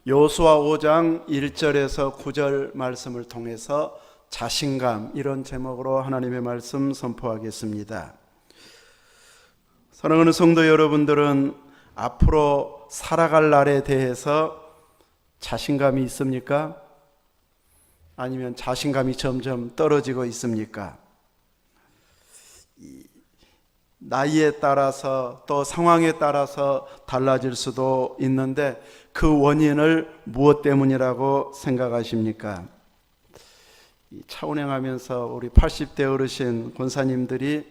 여호수아 5장 1절에서 9절 말씀을 통해서 자신감, 이런 제목으로 하나님의 말씀 선포하겠습니다. 사랑하는 성도 여러분들은 앞으로 살아갈 날에 대해서 자신감이 있습니까? 아니면 자신감이 점점 떨어지고 있습니까? 나이에 따라서 또 상황에 따라서 달라질 수도 있는데 그 원인을 무엇 때문이라고 생각하십니까? 차운행하면서 우리 80대 어르신 권사님들이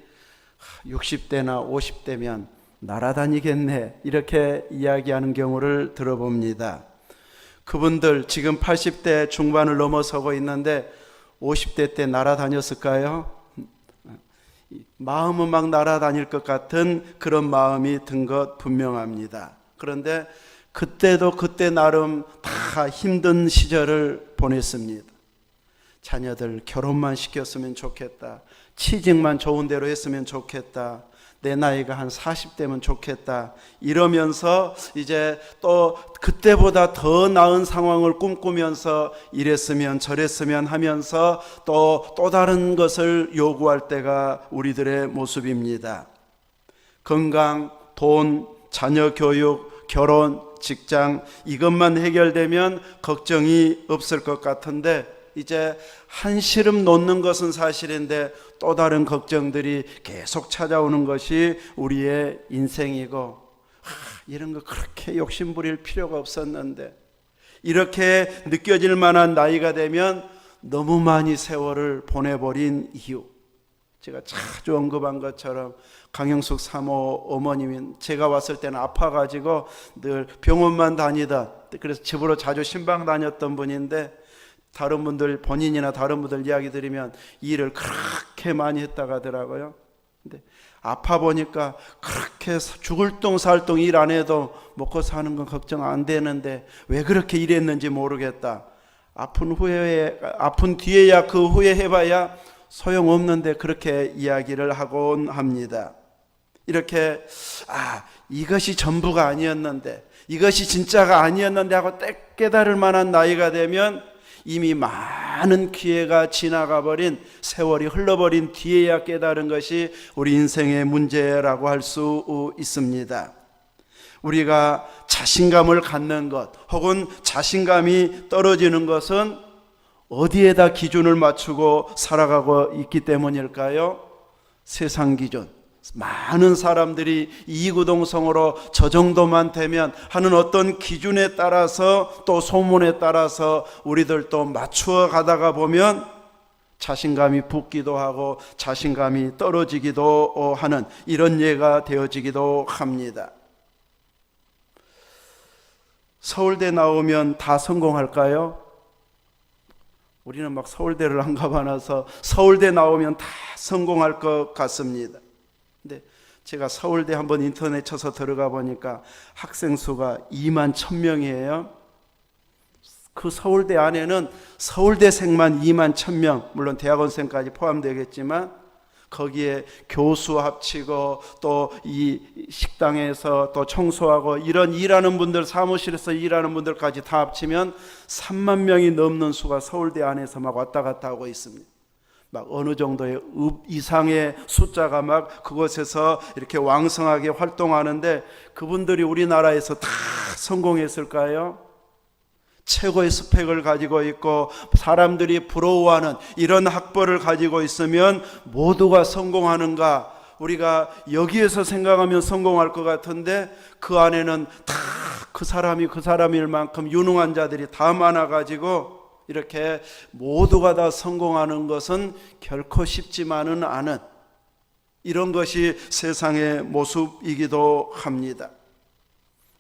60대나 50대면 날아다니겠네, 이렇게 이야기하는 경우를 들어봅니다. 그분들 지금 80대 중반을 넘어서고 있는데 50대 때 날아다녔을까요? 마음은 막 날아다닐 것 같은 그런 마음이 든 것 분명합니다. 그런데 그때도 그때 나름 다 힘든 시절을 보냈습니다. 자녀들 결혼만 시켰으면 좋겠다, 취직만 좋은 대로 했으면 좋겠다, 내 나이가 한 40대면 좋겠다, 이러면서 이제 또 그때보다 더 나은 상황을 꿈꾸면서 이랬으면 저랬으면 하면서 또 다른 것을 요구할 때가 우리들의 모습입니다. 건강, 돈, 자녀 교육, 결혼, 직장, 이것만 해결되면 걱정이 없을 것 같은데 이제 한시름 놓는 것은 사실인데 또 다른 걱정들이 계속 찾아오는 것이 우리의 인생이고, 이런 거 그렇게 욕심부릴 필요가 없었는데, 이렇게 느껴질 만한 나이가 되면 너무 많이 세월을 보내버린 이유, 제가 자주 언급한 것처럼 강영숙 사모 어머님이 제가 왔을 때는 아파가지고 늘 병원만 다니다, 그래서 집으로 자주 신방 다녔던 분인데, 다른 분들, 본인이나 다른 분들 이야기 들으면 일을 그렇게 많이 했다고 하더라고요. 근데 아파 보니까 그렇게 죽을 똥 살 똥 일 안 해도 먹고 사는 건 걱정 안 되는데 왜 그렇게 일했는지 모르겠다. 아픈 뒤에야 그 후에 해봐야 소용없는데 그렇게 이야기를 하곤 합니다. 이렇게 이것이 전부가 아니었는데, 이것이 진짜가 아니었는데 하고 깨달을 만한 나이가 되면 이미 많은 기회가 지나가 버린, 세월이 흘러버린 뒤에야 깨달은 것이 우리 인생의 문제라고 할 수 있습니다. 우리가 자신감을 갖는 것 혹은 자신감이 떨어지는 것은 어디에다 기준을 맞추고 살아가고 있기 때문일까요? 세상 기준, 많은 사람들이 이구동성으로 저 정도만 되면 하는 어떤 기준에 따라서 또 소문에 따라서 우리들도 맞추어 가다가 보면 자신감이 붙기도 하고 자신감이 떨어지기도 하는 이런 예가 되어지기도 합니다. 서울대 나오면 다 성공할까요? 우리는 막 서울대를 안 가봐서 서울대 나오면 다 성공할 것 같습니다. 근데 제가 서울대 한번 인터넷 쳐서 들어가 보니까 학생 수가 2만 1,000명이에요. 그 서울대 안에는 서울대생만 2만 1,000명, 물론 대학원생까지 포함되겠지만 거기에 교수 합치고 또 이 식당에서 또 청소하고 이런 일하는 분들, 사무실에서 일하는 분들까지 다 합치면 3만 명이 넘는 수가 서울대 안에서 막 왔다 갔다 하고 있습니다. 막 어느 정도의 이상의 숫자가 막 그곳에서 이렇게 왕성하게 활동하는데, 그분들이 우리나라에서 다 성공했을까요? 최고의 스펙을 가지고 있고 사람들이 부러워하는 이런 학벌을 가지고 있으면 모두가 성공하는가? 우리가 여기에서 생각하면 성공할 것 같은데 그 안에는 다 그 사람일 만큼 유능한 자들이 다 많아가지고 이렇게 모두가 다 성공하는 것은 결코 쉽지만은 않은, 이런 것이 세상의 모습이기도 합니다.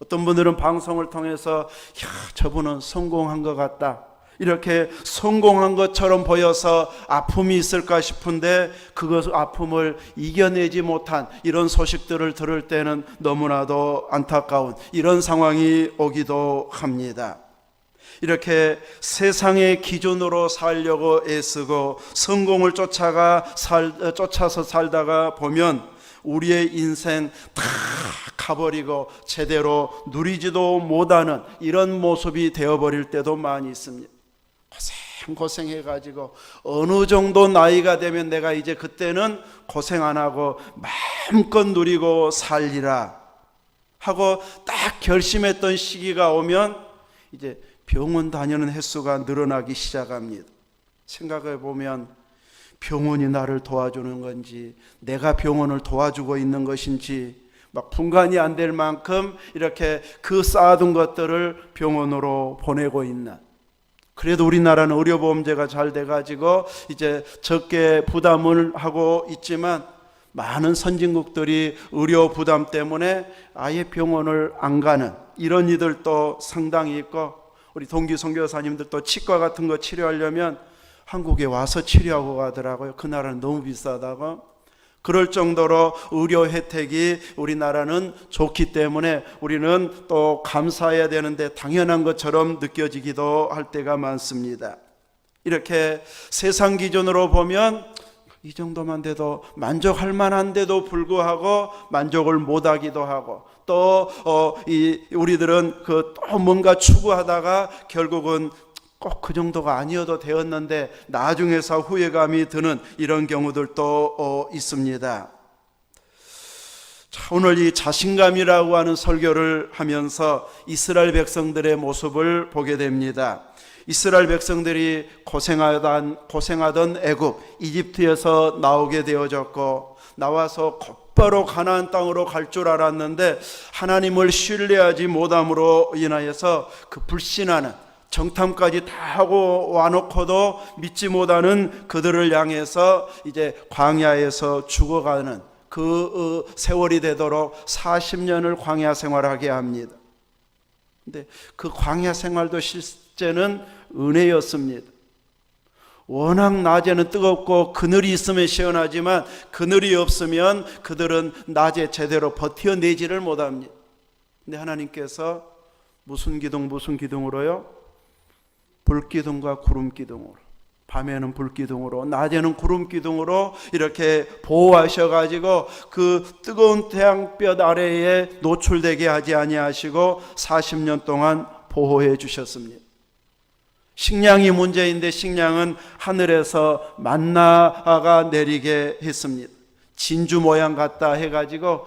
어떤 분들은 방송을 통해서 저분은 성공한 것 같다, 이렇게 성공한 것처럼 보여서 아픔이 있을까 싶은데 그 아픔을 이겨내지 못한 이런 소식들을 들을 때는 너무나도 안타까운 이런 상황이 오기도 합니다. 이렇게 세상의 기준으로 살려고 애쓰고 성공을 쫓아서 살다가 보면 우리의 인생 다 타버리고 제대로 누리지도 못하는 이런 모습이 되어버릴 때도 많이 있습니다. 고생해가지고 어느 정도 나이가 되면 내가 이제 그때는 고생 안 하고 마음껏 누리고 살리라 하고 딱 결심했던 시기가 오면 이제 병원 다니는 횟수가 늘어나기 시작합니다. 생각해 보면 병원이 나를 도와주는 건지 내가 병원을 도와주고 있는 것인지 막 분간이 안 될 만큼 이렇게 그 쌓아둔 것들을 병원으로 보내고 있는, 그래도 우리나라는 의료보험제가 잘 돼가지고 이제 적게 부담을 하고 있지만 많은 선진국들이 의료 부담 때문에 아예 병원을 안 가는 이런 이들도 상당히 있고, 우리 동기 선교사님들도 치과 같은 거 치료하려면 한국에 와서 치료하고 가더라고요. 그 나라는 너무 비싸다고. 그럴 정도로 의료 혜택이 우리나라는 좋기 때문에 우리는 또 감사해야 되는데 당연한 것처럼 느껴지기도 할 때가 많습니다. 이렇게 세상 기준으로 보면 이 정도만 돼도 만족할 만한데도 불구하고 만족을 못하기도 하고, 또 우리들은 또 뭔가 추구하다가 결국은 꼭 그 정도가 아니어도 되었는데 나중에서 후회감이 드는 이런 경우들도 있습니다. 자, 오늘 이 자신감이라고 하는 설교를 하면서 이스라엘 백성들의 모습을 보게 됩니다. 이스라엘 백성들이 고생하던 애굽 이집트에서 나오게 되어졌고, 나와서 곧바로 가나안 땅으로 갈 줄 알았는데 하나님을 신뢰하지 못함으로 인하여서 그 불신하는, 정탐까지 다 하고 와놓고도 믿지 못하는 그들을 향해서 이제 광야에서 죽어가는 그 세월이 되도록 40년을 광야 생활하게 합니다. 근데 그 광야 생활도 실제는 은혜였습니다. 워낙 낮에는 뜨겁고 그늘이 있으면 시원하지만 그늘이 없으면 그들은 낮에 제대로 버텨내지를 못합니다. 근데 하나님께서 무슨 기둥으로요? 불기둥과 구름기둥으로, 밤에는 불기둥으로 낮에는 구름기둥으로 이렇게 보호하셔가지고 그 뜨거운 태양볕 아래에 노출되게 하지 아니하시고 40년 동안 보호해 주셨습니다. 식량이 문제인데 식량은 하늘에서 만나가 내리게 했습니다. 진주 모양 같다 해가지고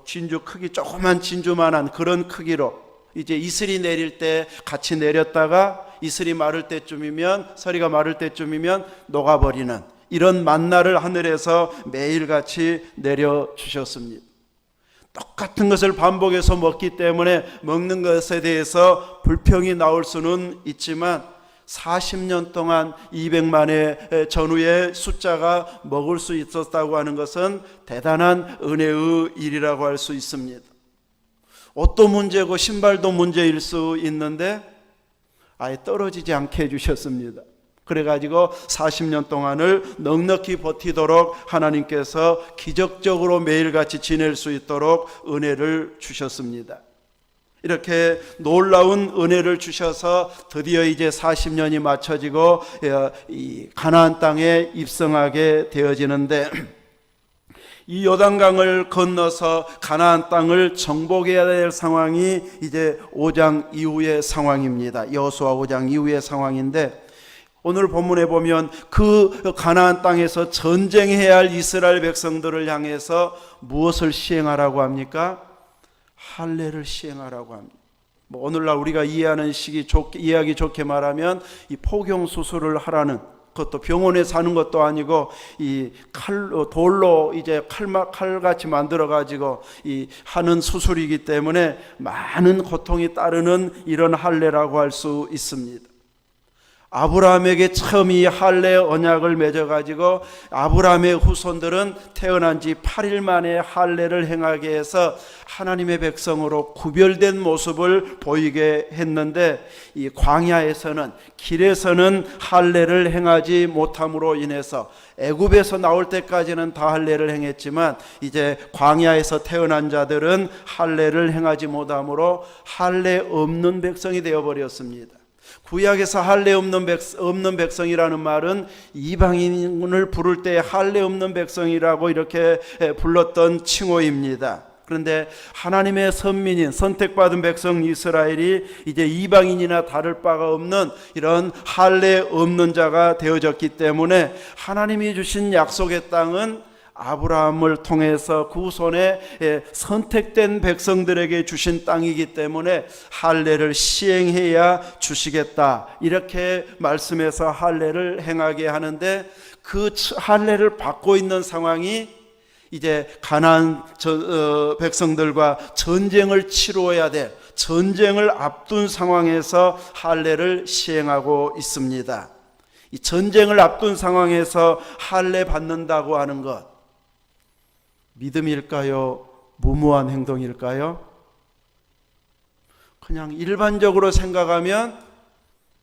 진주 크기, 조그만 진주만한 그런 크기로 이제 이슬이 내릴 때 같이 내렸다가 이슬이 마를 때쯤이면, 서리가 마를 때쯤이면 녹아버리는 이런 만나를 하늘에서 매일같이 내려주셨습니다. 똑같은 것을 반복해서 먹기 때문에 먹는 것에 대해서 불평이 나올 수는 있지만 40년 동안 200만의 전후의 숫자가 먹을 수 있었다고 하는 것은 대단한 은혜의 일이라고 할 수 있습니다. 옷도 문제고 신발도 문제일 수 있는데 아예 떨어지지 않게 해주셨습니다. 그래가지고 40년 동안을 넉넉히 버티도록 하나님께서 기적적으로 매일같이 지낼 수 있도록 은혜를 주셨습니다. 이렇게 놀라운 은혜를 주셔서 드디어 이제 40년이 맞춰지고 이 가나안 땅에 입성하게 되어지는데, 이 요단강을 건너서 가나안 땅을 정복해야 될 상황이 이제 5장 이후의 상황입니다. 여호수아 5장 이후의 상황인데, 오늘 본문에 보면 그 가나안 땅에서 전쟁해야 할 이스라엘 백성들을 향해서 무엇을 시행하라고 합니까? 할례를 시행하라고 합니다. 오늘날 우리가 이해하는 이해하기 좋게 말하면 이 포경 수술을 하라는, 그것도 병원에 사는 것도 아니고 이 돌로 이제 칼같이 만들어 가지고 이 하는 수술이기 때문에 많은 고통이 따르는 이런 할례라고 할 수 있습니다. 아브라함에게 처음 이 할례 언약을 맺어가지고 아브라함의 후손들은 태어난 지 8일 만에 할례를 행하게 해서 하나님의 백성으로 구별된 모습을 보이게 했는데, 이 광야에서는, 길에서는 할례를 행하지 못함으로 인해서 애굽에서 나올 때까지는 다 할례를 행했지만 이제 광야에서 태어난 자들은 할례를 행하지 못함으로 할례 없는 백성이 되어버렸습니다. 구약에서 할례 없는 백성이라는 말은 이방인을 부를 때 할례 없는 백성이라고 이렇게 불렀던 칭호입니다. 그런데 하나님의 선민인 선택받은 백성 이스라엘이 이제 이방인이나 다를 바가 없는 이런 할례 없는 자가 되어졌기 때문에 하나님이 주신 약속의 땅은 아브라함을 통해서 그 후손에 선택된 백성들에게 주신 땅이기 때문에 할례를 시행해야 주시겠다, 이렇게 말씀해서 할례를 행하게 하는데, 그 할례를 받고 있는 상황이 이제 가나안 백성들과 전쟁을 치루어야 될, 전쟁을 앞둔 상황에서 할례를 시행하고 있습니다. 이 전쟁을 앞둔 상황에서 할례 받는다고 하는 것, 믿음일까요? 무모한 행동일까요? 그냥 일반적으로 생각하면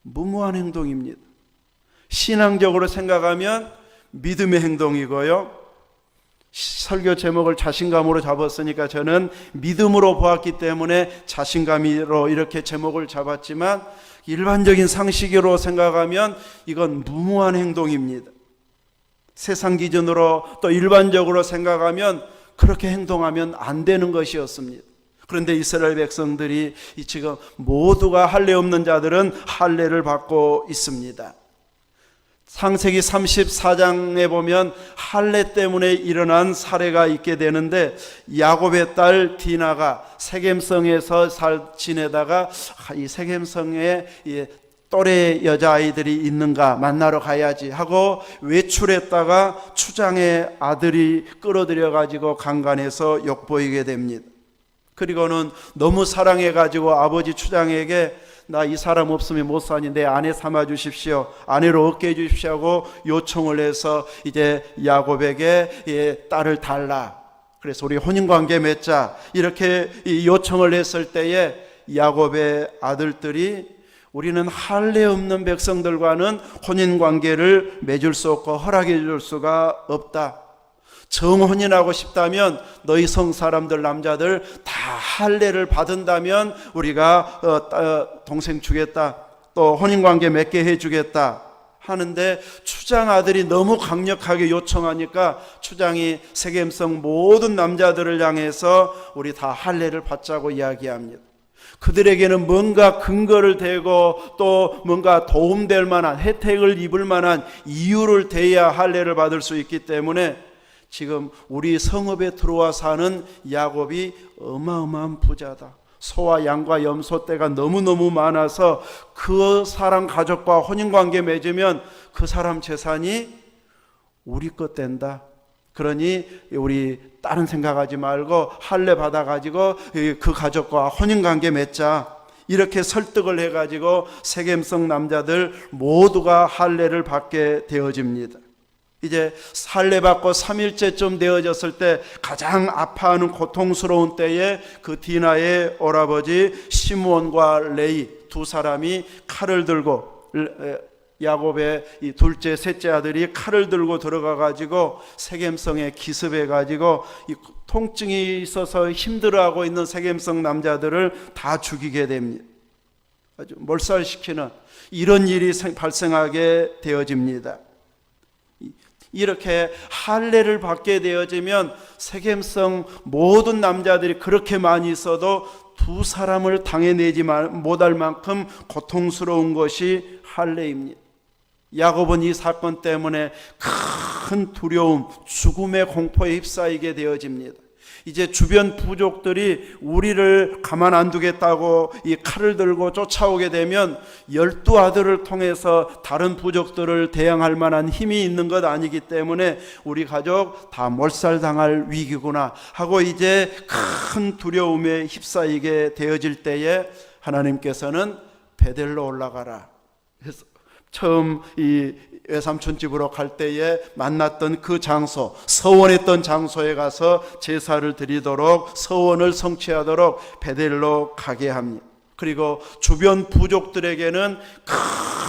무모한 행동입니다. 신앙적으로 생각하면 믿음의 행동이고요. 설교 제목을 자신감으로 잡았으니까 저는 믿음으로 보았기 때문에 자신감으로 이렇게 제목을 잡았지만, 일반적인 상식으로 생각하면 이건 무모한 행동입니다. 세상 기준으로 또 일반적으로 생각하면 그렇게 행동하면 안 되는 것이었습니다. 그런데 이스라엘 백성들이 지금 모두가 할례 없는 자들은 할례를 받고 있습니다. 창세기 34장에 보면 할례 때문에 일어난 사례가 있게 되는데, 야곱의 딸 디나가 세겜성에서 지내다가 이 세겜성에 또래 여자아이들이 있는가 만나러 가야지 하고 외출했다가 추장의 아들이 끌어들여 가지고 강간해서 욕보이게 됩니다. 그리고는 너무 사랑해 가지고 아버지 추장에게 나 이 사람 없으면 못 사니 내 아내 삼아 주십시오, 아내로 얻게 해 주십시오 하고 요청을 해서 이제 야곱에게 딸을 달라, 그래서 우리 혼인관계 맺자, 이렇게 요청을 했을 때에 야곱의 아들들이 우리는 할례 없는 백성들과는 혼인관계를 맺을 수 없고 허락해 줄 수가 없다. 정혼인하고 싶다면 너희 성 사람들 남자들 다 할례를 받은다면 우리가 동생 주겠다, 또 혼인관계 맺게 해주겠다 하는데, 추장 아들이 너무 강력하게 요청하니까 추장이 세겜성 모든 남자들을 향해서 우리 다 할례를 받자고 이야기합니다. 그들에게는 뭔가 근거를 대고 또 뭔가 도움될 만한, 혜택을 입을 만한 이유를 대야 할례를 받을 수 있기 때문에 지금 우리 성읍에 들어와 사는 야곱이 어마어마한 부자다, 소와 양과 염소 떼가 너무너무 많아서 그 사람 가족과 혼인관계 맺으면 그 사람 재산이 우리 것 된다, 그러니 우리 다른 생각하지 말고 할례 받아가지고 그 가족과 혼인관계 맺자, 이렇게 설득을 해가지고 세겜성 남자들 모두가 할례를 받게 되어집니다. 이제 할례 받고 3일째쯤 되어졌을 때 가장 아파하는 고통스러운 때에 그 디나의 오라버지 시므온과 레이 두 사람이 칼을 들고, 야곱의 이 둘째 셋째 아들이 칼을 들고 들어가 가지고 세겜성에 기습해 가지고 이 통증이 있어서 힘들어하고 있는 세겜성 남자들을 다 죽이게 됩니다. 아주 몰살시키는 이런 일이 발생하게 되어집니다. 이렇게 할례를 받게 되어지면 세겜성 모든 남자들이 그렇게 많이 있어도 두 사람을 당해내지 못할 만큼 고통스러운 것이 할례입니다. 야곱은 이 사건 때문에 큰 두려움, 죽음의 공포에 휩싸이게 되어집니다. 이제 주변 부족들이 우리를 가만 안 두겠다고 이 칼을 들고 쫓아오게 되면 12아들을 통해서 다른 부족들을 대항할 만한 힘이 있는 것 아니기 때문에 우리 가족 다 몰살당할 위기구나 하고 이제 큰 두려움에 휩싸이게 되어질 때에 하나님께서는 베델로 올라가라. 그래서 처음 이 외삼촌 집으로 갈 때에 만났던 그 장소, 서원했던 장소에 가서 제사를 드리도록, 서원을 성취하도록 베델로 가게 합니다. 그리고 주변 부족들에게는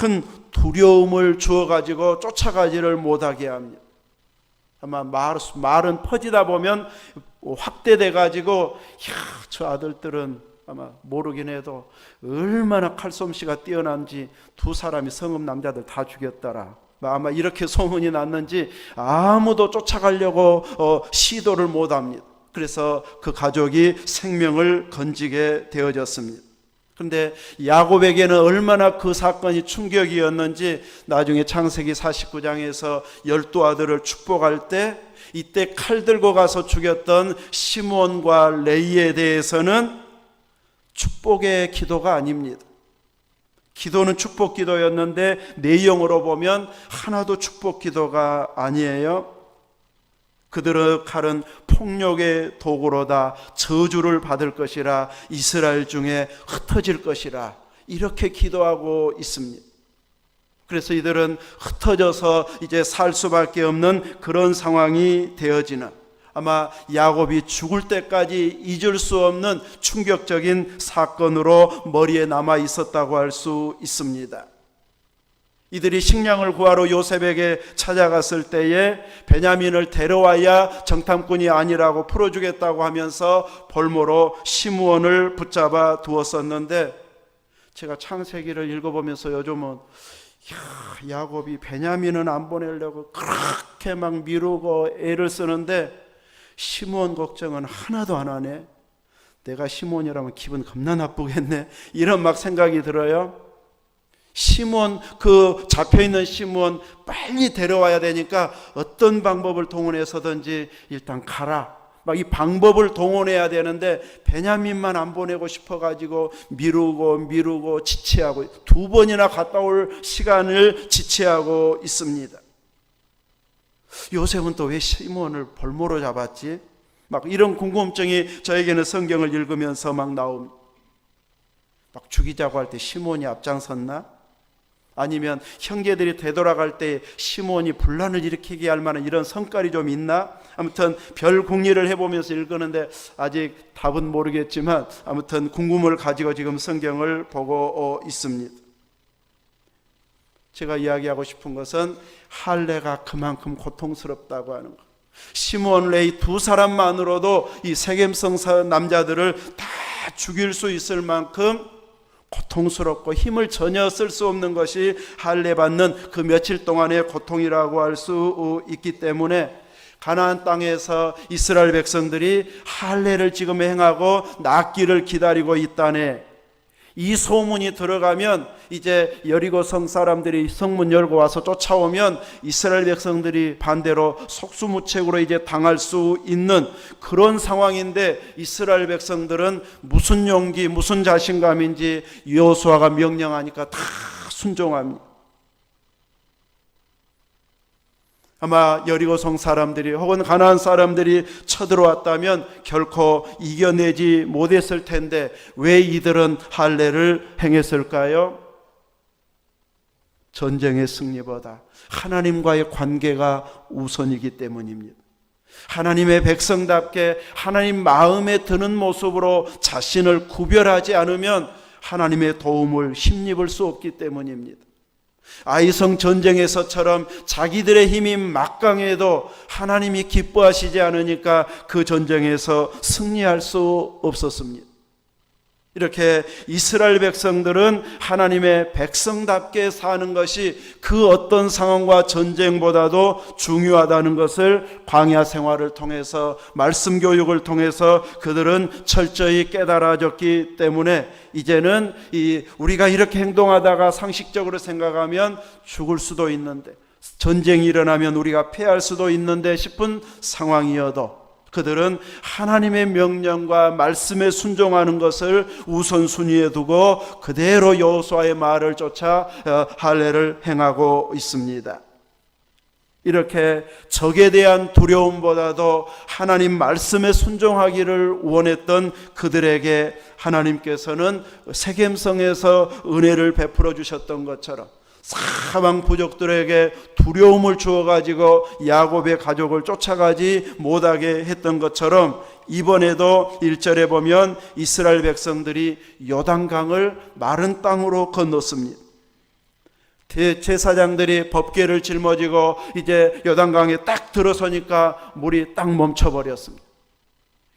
큰 두려움을 주어가지고 쫓아가지를 못하게 합니다. 아마 말은 퍼지다 보면 확대돼가지고 저 아들들은 아마 모르긴 해도 얼마나 칼솜씨가 뛰어난지 두 사람이 성읍 남자들 다 죽였더라, 아마 이렇게 소문이 났는지 아무도 쫓아가려고 시도를 못합니다. 그래서 그 가족이 생명을 건지게 되어졌습니다. 그런데 야곱에게는 얼마나 그 사건이 충격이었는지 나중에 창세기 49장에서 12아들을 축복할 때 이때 칼 들고 가서 죽였던 시므온과 레위에 대해서는 축복의 기도가 아닙니다. 기도는 축복 기도였는데 내용으로 보면 하나도 축복 기도가 아니에요. 그들의 칼은 폭력의 도구로다. 저주를 받을 것이라. 이스라엘 중에 흩어질 것이라. 이렇게 기도하고 있습니다. 그래서 이들은 흩어져서 이제 살 수밖에 없는 그런 상황이 되어지는, 아마 야곱이 죽을 때까지 잊을 수 없는 충격적인 사건으로 머리에 남아 있었다고 할 수 있습니다. 이들이 식량을 구하러 요셉에게 찾아갔을 때에 베냐민을 데려와야 정탐꾼이 아니라고 풀어주겠다고 하면서 볼모로 시므온을 붙잡아 두었었는데, 제가 창세기를 읽어보면서 요즘은 야곱이 베냐민은 안 보내려고 그렇게 막 미루고 애를 쓰는데 시므온 걱정은 하나도 안 하네. 내가 시므온이라면 기분 겁나 나쁘겠네. 이런 막 생각이 들어요. 시므온, 그 잡혀있는 시므온 빨리 데려와야 되니까 어떤 방법을 동원해서든지 일단 가라. 막 이 방법을 동원해야 되는데 베냐민만 안 보내고 싶어가지고 미루고 지체하고 2번이나 갔다 올 시간을 지체하고 있습니다. 요셉은 또 왜 시므온을 볼모로 잡았지? 막 이런 궁금증이 저에게는 성경을 읽으면서 막 나옵니다. 막 죽이자고 할 때 시므온이 앞장섰나? 아니면 형제들이 되돌아갈 때 시므온이 분란을 일으키게 할 만한 이런 성깔이 좀 있나? 아무튼 별 궁리를 해보면서 읽었는데 아직 답은 모르겠지만 아무튼 궁금을 가지고 지금 성경을 보고 있습니다. 제가 이야기하고 싶은 것은 할례가 그만큼 고통스럽다고 하는 것. 시므온, 레위 2사람만으로도 이 세겜성 남자들을 다 죽일 수 있을 만큼 고통스럽고 힘을 전혀 쓸 수 없는 것이 할례 받는 그 며칠 동안의 고통이라고 할 수 있기 때문에 가나안 땅에서 이스라엘 백성들이 할례를 지금 행하고 낫기를 기다리고 있다네. 이 소문이 들어가면 이제 여리고성 사람들이 성문 열고 와서 쫓아오면 이스라엘 백성들이 반대로 속수무책으로 이제 당할 수 있는 그런 상황인데, 이스라엘 백성들은 무슨 용기 무슨 자신감인지 여호수아가 명령하니까 다 순종합니다. 아마 여리고성 사람들이 혹은 가나안 사람들이 쳐들어왔다면 결코 이겨내지 못했을 텐데 왜 이들은 할례를 행했을까요? 전쟁의 승리보다 하나님과의 관계가 우선이기 때문입니다. 하나님의 백성답게 하나님 마음에 드는 모습으로 자신을 구별하지 않으면 하나님의 도움을 힘입을 수 없기 때문입니다. 아이성 전쟁에서처럼 자기들의 힘이 막강해도 하나님이 기뻐하시지 않으니까 그 전쟁에서 승리할 수 없었습니다. 이렇게 이스라엘 백성들은 하나님의 백성답게 사는 것이 그 어떤 상황과 전쟁보다도 중요하다는 것을 광야 생활을 통해서, 말씀 교육을 통해서 그들은 철저히 깨달아졌기 때문에 이제는 우리가 이렇게 행동하다가 상식적으로 생각하면 죽을 수도 있는데, 전쟁이 일어나면 우리가 패할 수도 있는데 싶은 상황이어도 그들은 하나님의 명령과 말씀에 순종하는 것을 우선순위에 두고 그대로 여호수아의 말을 쫓아 할례를 행하고 있습니다. 이렇게 적에 대한 두려움보다도 하나님 말씀에 순종하기를 원했던 그들에게 하나님께서는 세겜성에서 은혜를 베풀어 주셨던 것처럼 사방 부족들에게 두려움을 주어가지고 야곱의 가족을 쫓아가지 못하게 했던 것처럼 이번에도 1절에 보면 이스라엘 백성들이 요단강을 마른 땅으로 건넜습니다. 제사장들이 법궤를 짊어지고 이제 요단강에 딱 들어서니까 물이 딱 멈춰버렸습니다.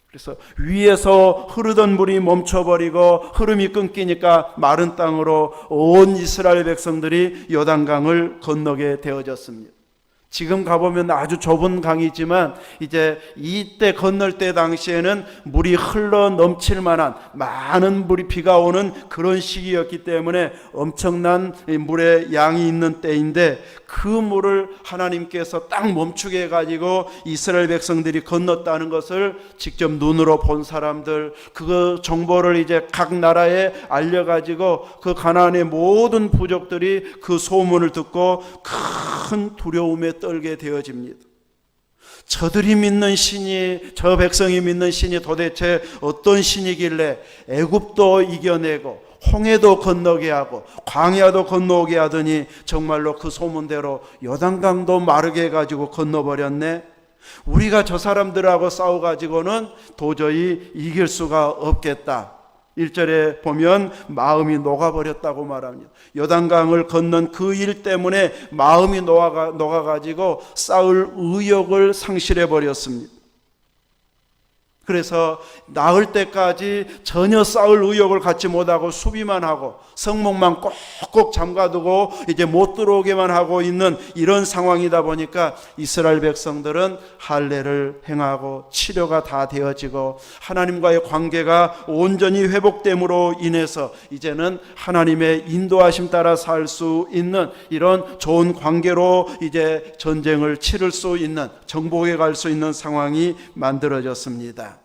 그래서 위에서 흐르던 물이 멈춰버리고 흐름이 끊기니까 마른 땅으로 온 이스라엘 백성들이 요단강을 건너게 되어졌습니다. 지금 가보면 아주 좁은 강이지만 이제 이때 건널 때 당시에는 물이 흘러 넘칠 만한 많은 물이 비가 오는 그런 시기였기 때문에 엄청난 물의 양이 있는 때인데, 그 물을 하나님께서 딱 멈추게 해가지고 이스라엘 백성들이 건넜다는 것을 직접 눈으로 본 사람들, 그 정보를 이제 각 나라에 알려가지고 그 가나안의 모든 부족들이 그 소문을 듣고 큰 두려움에 떨게 되어집니다. 저들이 믿는 신이, 저 백성이 믿는 신이 도대체 어떤 신이길래 애굽도 이겨내고 홍해도 건너게 하고 광야도 건너오게 하더니 정말로 그 소문대로 요단강도 마르게 해가지고 건너버렸네. 우리가 저 사람들하고 싸워가지고는 도저히 이길 수가 없겠다. 1절에 보면 마음이 녹아버렸다고 말합니다. 요단강을 건넌 그 일 때문에 마음이 녹아가지고 싸울 의욕을 상실해버렸습니다. 그래서 나을 때까지 전혀 싸울 의욕을 갖지 못하고 수비만 하고 성목만 꼭꼭 잠가두고 이제 못 들어오게만 하고 있는 이런 상황이다 보니까 이스라엘 백성들은 할례를 행하고 치료가 다 되어지고 하나님과의 관계가 온전히 회복됨으로 인해서 이제는 하나님의 인도하심 따라 살 수 있는 이런 좋은 관계로 이제 전쟁을 치를 수 있는, 정복해 갈 수 있는 상황이 만들어졌습니다.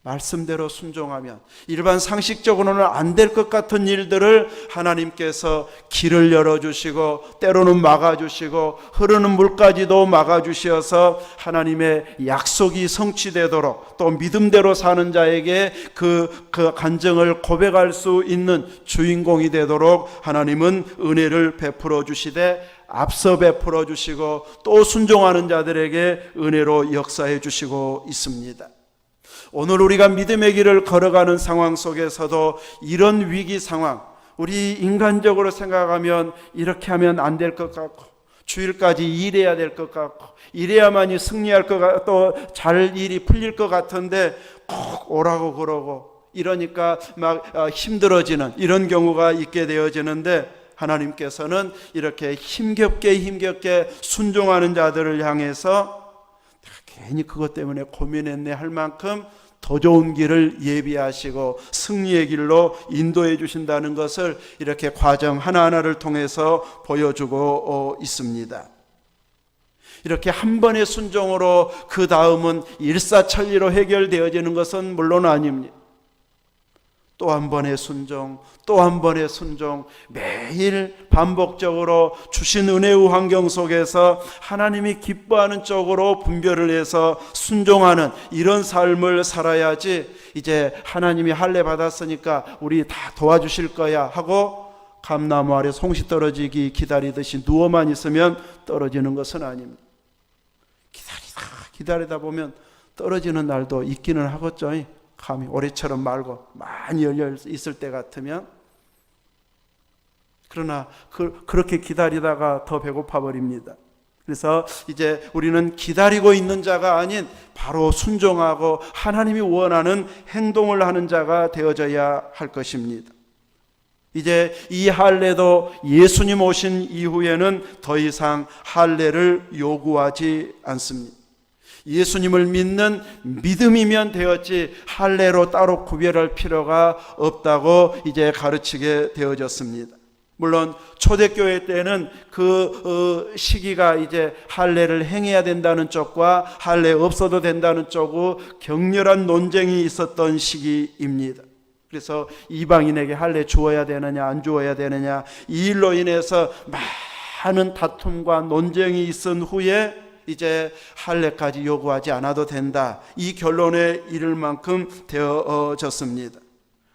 말씀대로 순종하면 일반 상식적으로는 안 될 것 같은 일들을 하나님께서 길을 열어주시고 때로는 막아주시고 흐르는 물까지도 막아주셔서 하나님의 약속이 성취되도록, 또 믿음대로 사는 자에게 그 간증을 고백할 수 있는 주인공이 되도록 하나님은 은혜를 베풀어 주시되 앞서 베풀어 주시고 또 순종하는 자들에게 은혜로 역사해 주시고 있습니다. 오늘 우리가 믿음의 길을 걸어가는 상황 속에서도 이런 위기 상황, 우리 인간적으로 생각하면 이렇게 하면 안 될 것 같고 주일까지 일해야 될 것 같고 이래야만이 승리할 것 같고 또 잘 일이 풀릴 것 같은데 꼭 오라고 그러고 이러니까 막 힘들어지는 이런 경우가 있게 되어지는데, 하나님께서는 이렇게 힘겹게 순종하는 자들을 향해서 괜히 그것 때문에 고민했네 할 만큼 더 좋은 길을 예비하시고 승리의 길로 인도해 주신다는 것을 이렇게 과정 하나하나를 통해서 보여주고 있습니다. 이렇게 한 번의 순종으로 그 다음은 일사천리로 해결되어지는 것은 물론 아닙니다. 또 한 번의 순종, 또 한 번의 순종, 매일 반복적으로 주신 은혜의 환경 속에서 하나님이 기뻐하는 쪽으로 분별을 해서 순종하는 이런 삶을 살아야지, 이제 하나님이 할례 받았으니까 우리 다 도와주실 거야 하고 감나무 아래 송시 떨어지기 기다리듯이 누워만 있으면 떨어지는 것은 아닙니다. 기다리다 보면 떨어지는 날도 있기는 하겠죠. 감이 올해처럼 말고 많이 열려 있을 때 같으면. 그러나 그렇게 기다리다가 더 배고파 버립니다. 그래서 이제 우리는 기다리고 있는 자가 아닌 바로 순종하고 하나님이 원하는 행동을 하는 자가 되어져야 할 것입니다. 이제 이 할례도 예수님 오신 이후에는 더 이상 할례를 요구하지 않습니다. 예수님을 믿는 믿음이면 되었지 할례로 따로 구별할 필요가 없다고 이제 가르치게 되어졌습니다. 물론 초대교회 때는 그 시기가 이제 할례를 행해야 된다는 쪽과 할례 없어도 된다는 쪽으로 격렬한 논쟁이 있었던 시기입니다. 그래서 이방인에게 할례 주어야 되느냐 안 주어야 되느냐, 이 일로 인해서 많은 다툼과 논쟁이 있은 후에 이제 할례까지 요구하지 않아도 된다, 이 결론에 이를 만큼 되어졌습니다.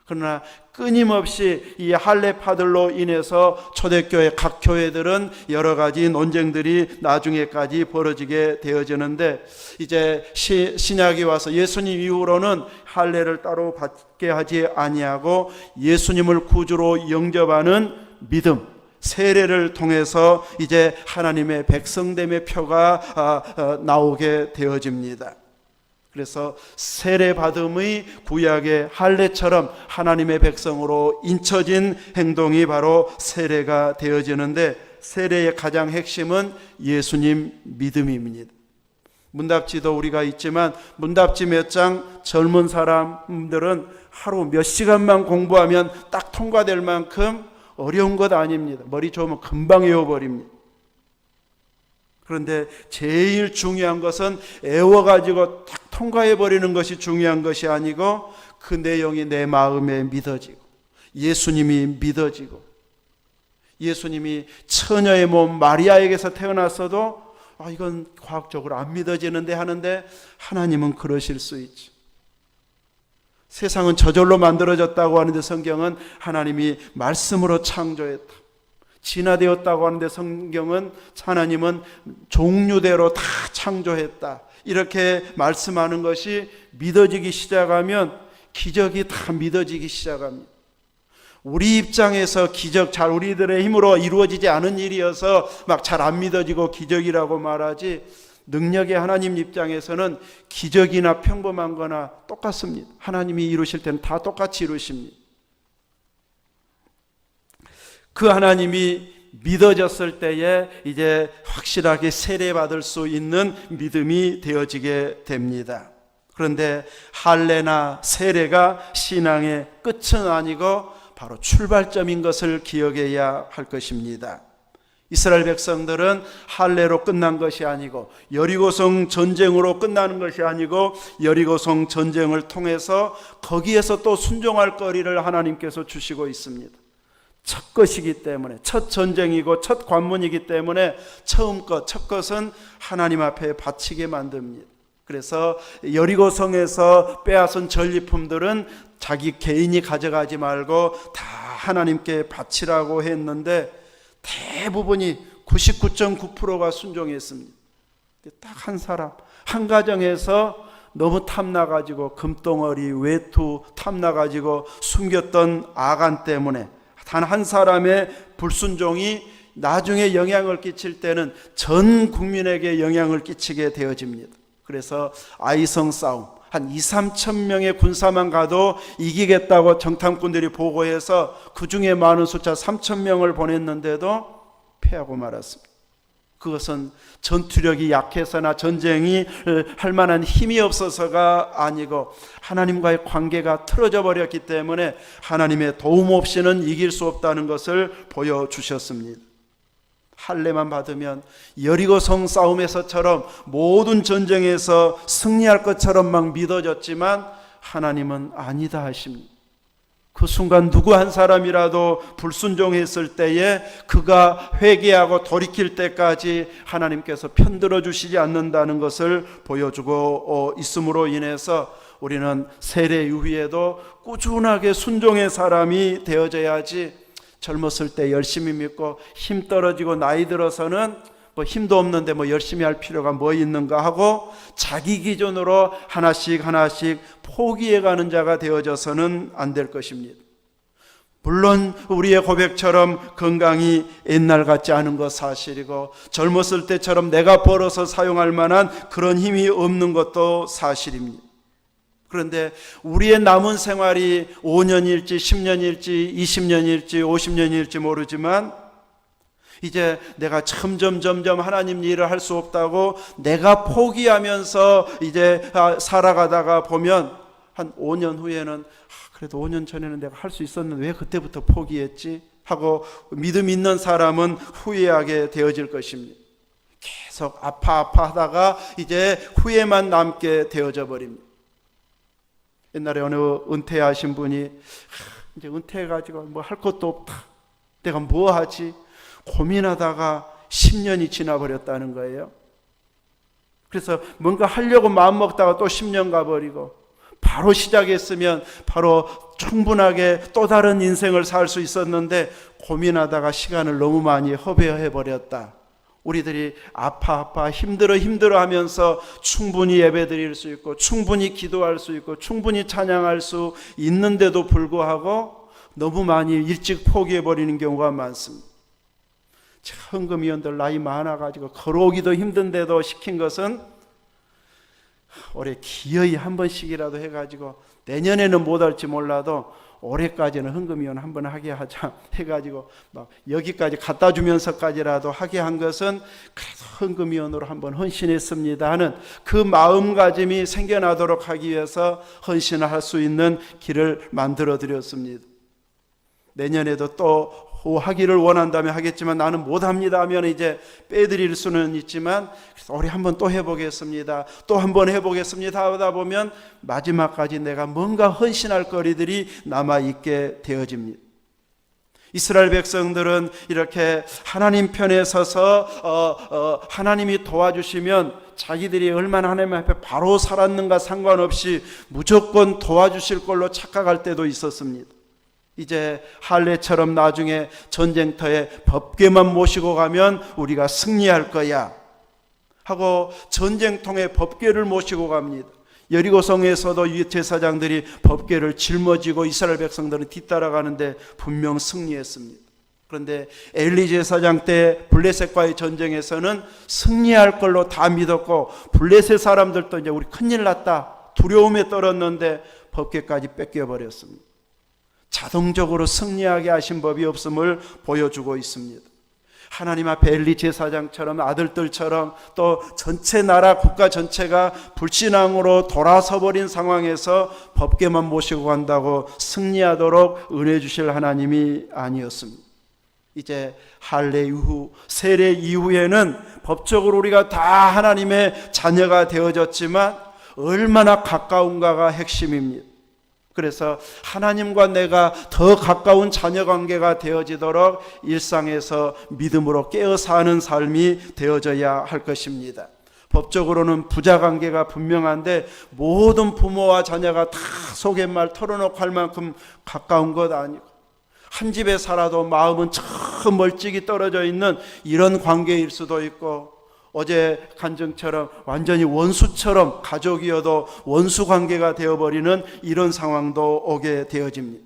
그러나 끊임없이 이 할례파들로 인해서 초대교회 각 교회들은 여러 가지 논쟁들이 나중에까지 벌어지게 되어지는데, 이제 신약이 와서 예수님 이후로는 할례를 따로 받게 하지 아니하고 예수님을 구주로 영접하는 믿음, 세례를 통해서 이제 하나님의 백성됨의 표가 나오게 되어집니다. 그래서 세례받음의 구약의 할례처럼 하나님의 백성으로 인쳐진 행동이 바로 세례가 되어지는데, 세례의 가장 핵심은 예수님 믿음입니다. 문답지도 우리가 있지만 문답지 몇 장 젊은 사람들은 하루 몇 시간만 공부하면 딱 통과될 만큼 어려운 것 아닙니다. 머리 좋으면 금방 외워버립니다. 그런데 제일 중요한 것은 애워가지고 딱 통과해버리는 것이 중요한 것이 아니고 그 내용이 내 마음에 믿어지고 예수님이 믿어지고 예수님이 처녀의 몸 마리아에게서 태어났어도 이건 과학적으로 안 믿어지는데 하는데 하나님은 그러실 수 있지. 세상은 저절로 만들어졌다고 하는데 성경은 하나님이 말씀으로 창조했다. 진화되었다고 하는데 성경은 하나님은 종류대로 다 창조했다. 이렇게 말씀하는 것이 믿어지기 시작하면 기적이 다 믿어지기 시작합니다. 우리 입장에서 기적 우리들의 힘으로 이루어지지 않은 일이어서 막 잘 안 믿어지고 기적이라고 말하지, 능력의 하나님 입장에서는 기적이나 평범한 거나 똑같습니다. 하나님이 이루실 때는 다 똑같이 이루십니다. 그 하나님이 믿어졌을 때에 이제 확실하게 세례받을 수 있는 믿음이 되어지게 됩니다. 그런데 할례나 세례가 신앙의 끝은 아니고 바로 출발점인 것을 기억해야 할 것입니다. 이스라엘 백성들은 할례로 끝난 것이 아니고 여리고성 전쟁으로 끝나는 것이 아니고 여리고성 전쟁을 통해서 거기에서 또 순종할 거리를 하나님께서 주시고 있습니다. 첫 것이기 때문에, 첫 전쟁이고 첫 관문이기 때문에 첫 것은 하나님 앞에 바치게 만듭니다. 그래서 여리고성에서 빼앗은 전리품들은 자기 개인이 가져가지 말고 다 하나님께 바치라고 했는데 대부분이 99.9%가 순종했습니다. 딱 한 사람, 한 가정에서 너무 탐나가지고 금덩어리, 외투 탐나가지고 숨겼던 아간 때문에 단 한 사람의 불순종이 나중에 영향을 끼칠 때는 전 국민에게 영향을 끼치게 되어집니다. 그래서 아이성 싸움, 한 2-3천 명의 군사만 가도 이기겠다고 정탐꾼들이 보고해서 그 중에 많은 숫자 3천 명을 보냈는데도 패하고 말았습니다. 그것은 전투력이 약해서나 전쟁이 할 만한 힘이 없어서가 아니고 하나님과의 관계가 틀어져 버렸기 때문에 하나님의 도움 없이는 이길 수 없다는 것을 보여주셨습니다. 할례만 받으면 여리고성 싸움에서처럼 모든 전쟁에서 승리할 것처럼 막 믿어졌지만 하나님은 아니다 하십니다. 그 순간 누구 한 사람이라도 불순종했을 때에 그가 회개하고 돌이킬 때까지 하나님께서 편들어 주시지 않는다는 것을 보여주고 있음으로 인해서 우리는 세례 이후에도 꾸준하게 순종의 사람이 되어져야지, 젊었을 때 열심히 믿고 힘 떨어지고 나이 들어서는 힘도 없는데 열심히 할 필요가 뭐 있는가 하고 자기 기준으로 하나씩 포기해가는 자가 되어져서는 안 될 것입니다. 물론 우리의 고백처럼 건강이 옛날 같지 않은 것 사실이고 젊었을 때처럼 내가 벌어서 사용할 만한 그런 힘이 없는 것도 사실입니다. 그런데 우리의 남은 생활이 5년일지 10년일지 20년일지 50년일지 모르지만 이제 내가 점점 하나님 일을 할 수 없다고 내가 포기하면서 이제 살아가다가 보면 한 5년 후에는 그래도 5년 전에는 내가 할 수 있었는데 왜 그때부터 포기했지 하고 믿음 있는 사람은 후회하게 되어질 것입니다. 계속 아파하다가 이제 후회만 남게 되어져 버립니다. 옛날에 어느 은퇴하신 분이 이제 은퇴해가지고 뭐 할 것도 없다, 내가 뭐 하지 고민하다가 10년이 지나버렸다는 거예요. 그래서 뭔가 하려고 마음먹다가 또 10년 가버리고 바로 시작했으면 바로 충분하게 또 다른 인생을 살 수 있었는데 고민하다가 시간을 너무 많이 허비해버렸다. 우리들이 아파 힘들어 하면서 충분히 예배드릴 수 있고 충분히 기도할 수 있고 충분히 찬양할 수 있는데도 불구하고 너무 많이 일찍 포기해버리는 경우가 많습니다. 헌금위원들 나이 많아가지고 걸어오기도 힘든데도 시킨 것은 올해 기어이 한 번씩이라도 해가지고 내년에는 못할지 몰라도 올해까지는 헌금위원 한번 하게 하자 해가지고 막 여기까지 갖다 주면서까지라도 하게 한 것은 그래도 헌금위원으로 한번 헌신했습니다 하는 그 마음가짐이 생겨나도록 하기 위해서 헌신을 할 수 있는 길을 만들어 드렸습니다. 내년에도 또 하기를 원한다면 하겠지만 나는 못합니다 하면 이제 빼드릴 수는 있지만 올해 한번 또 해보겠습니다, 또 한번 해보겠습니다 하다 보면 마지막까지 내가 뭔가 헌신할 거리들이 남아있게 되어집니다. 이스라엘 백성들은 이렇게 하나님 편에 서서 하나님이 도와주시면 자기들이 얼마나 하나님 앞에 바로 살았는가 상관없이 무조건 도와주실 걸로 착각할 때도 있었습니다. 이제 할례처럼 나중에 전쟁터에 법궤만 모시고 가면 우리가 승리할 거야 하고 전쟁통에 법궤를 모시고 갑니다. 여리고성에서도 제사장들이 법궤를 짊어지고 이스라엘 백성들은 뒤따라가는데 분명 승리했습니다. 그런데 엘리 제사장 때 블레셋과의 전쟁에서는 승리할 걸로 다 믿었고 블레셋 사람들도 이제 우리 큰일 났다 두려움에 떨었는데 법궤까지 뺏겨버렸습니다. 자동적으로 승리하게 하신 법이 없음을 보여주고 있습니다. 하나님 앞에 엘리 제사장처럼 아들들처럼 또 전체 나라 국가 전체가 불신앙으로 돌아서 버린 상황에서 법궤만 모시고 간다고 승리하도록 은혜 주실 하나님이 아니었습니다. 이제 할례 이후 세례 이후에는 법적으로 우리가 다 하나님의 자녀가 되어졌지만 얼마나 가까운가가 핵심입니다. 그래서 하나님과 내가 더 가까운 자녀 관계가 되어지도록 일상에서 믿음으로 깨어 사는 삶이 되어져야 할 것입니다. 법적으로는 부자 관계가 분명한데 모든 부모와 자녀가 다 속갯말 털어놓고 할 만큼 가까운 것 아니고 한 집에 살아도 마음은 저 멀찍이 떨어져 있는 이런 관계일 수도 있고 어제 간증처럼 완전히 원수처럼 가족이어도 원수 관계가 되어버리는 이런 상황도 오게 되어집니다.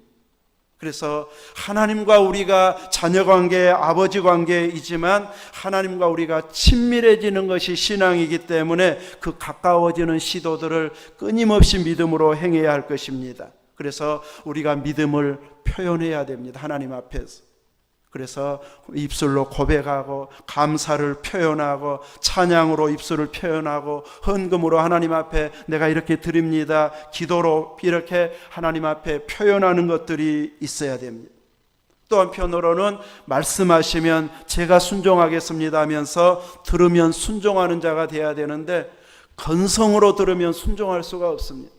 그래서 하나님과 우리가 자녀 관계, 아버지 관계이지만 하나님과 우리가 친밀해지는 것이 신앙이기 때문에 그 가까워지는 시도들을 끊임없이 믿음으로 행해야 할 것입니다. 그래서 우리가 믿음을 표현해야 됩니다. 하나님 앞에서. 그래서 입술로 고백하고 감사를 표현하고 찬양으로 입술을 표현하고 헌금으로 하나님 앞에 내가 이렇게 드립니다, 기도로 이렇게 하나님 앞에 표현하는 것들이 있어야 됩니다. 또 한편으로는 말씀하시면 제가 순종하겠습니다 하면서 들으면 순종하는 자가 돼야 되는데 건성으로 들으면 순종할 수가 없습니다.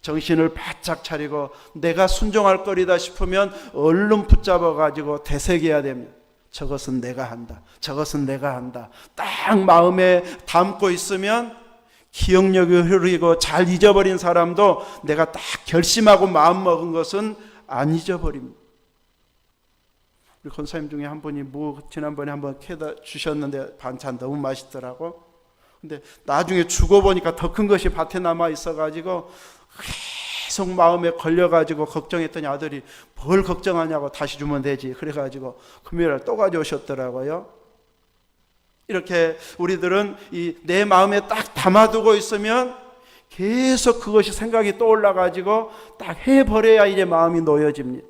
정신을 바짝 차리고 내가 순종할 거리다 싶으면 얼른 붙잡아 가지고 되새겨야 됩니다. 저것은 내가 한다, 저것은 내가 한다 딱 마음에 담고 있으면 기억력이 흐리고 잘 잊어버린 사람도 내가 딱 결심하고 마음 먹은 것은 안 잊어버립니다. 우리 권사님 중에 한 분이 지난번에 한번 캐다 주셨는데 반찬 너무 맛있더라고. 근데 나중에 주고 보니까 더 큰 것이 밭에 남아 있어가지고 계속 마음에 걸려가지고 걱정했더니 아들이 뭘 걱정하냐고 다시 주면 되지 그래가지고 금요일날 또 가져오셨더라고요. 이렇게 우리들은 내 마음에 딱 담아두고 있으면 계속 그것이 생각이 떠올라가지고 딱 해버려야 이제 마음이 놓여집니다.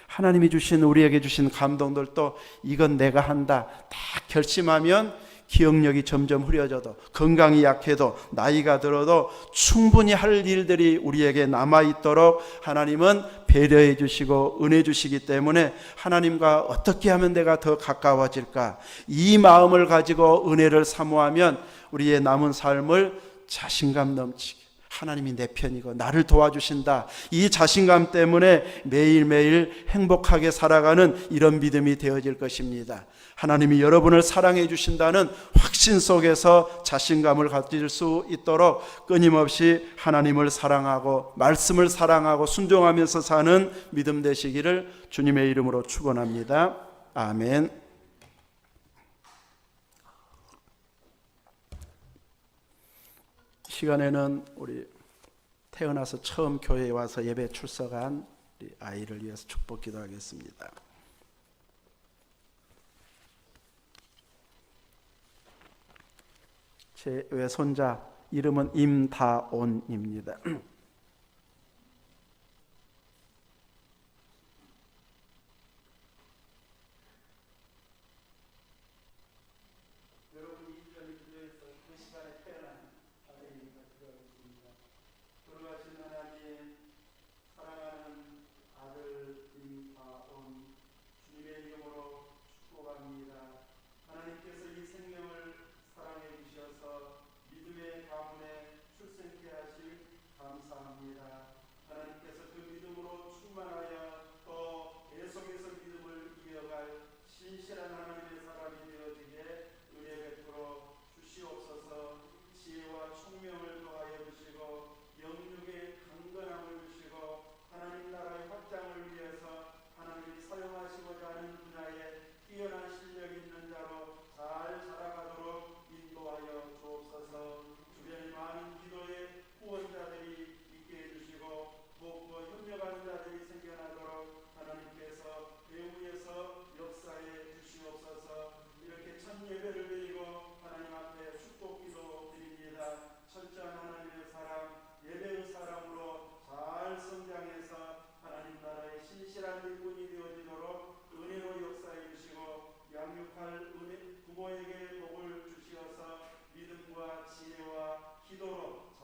하나님이 주신 우리에게 주신 감동들도 이건 내가 한다 딱 결심하면 기억력이 점점 흐려져도 건강이 약해도 나이가 들어도 충분히 할 일들이 우리에게 남아있도록 하나님은 배려해 주시고 은혜 주시기 때문에 하나님과 어떻게 하면 내가 더 가까워질까 이 마음을 가지고 은혜를 사모하면 우리의 남은 삶을 자신감 넘치게 하나님이 내 편이고 나를 도와주신다 이 자신감 때문에 매일매일 행복하게 살아가는 이런 믿음이 되어질 것입니다. 하나님이 여러분을 사랑해 주신다는 확신 속에서 자신감을 가질 수 있도록 끊임없이 하나님을 사랑하고 말씀을 사랑하고 순종하면서 사는 믿음 되시기를 주님의 이름으로 축원합니다. 아멘. 시간에는 우리 태어나서 처음 교회에 와서 예배 출석한 우리 아이를 위해서 축복 기도하겠습니다. 제 외손자 이름은 임다온입니다. 기도로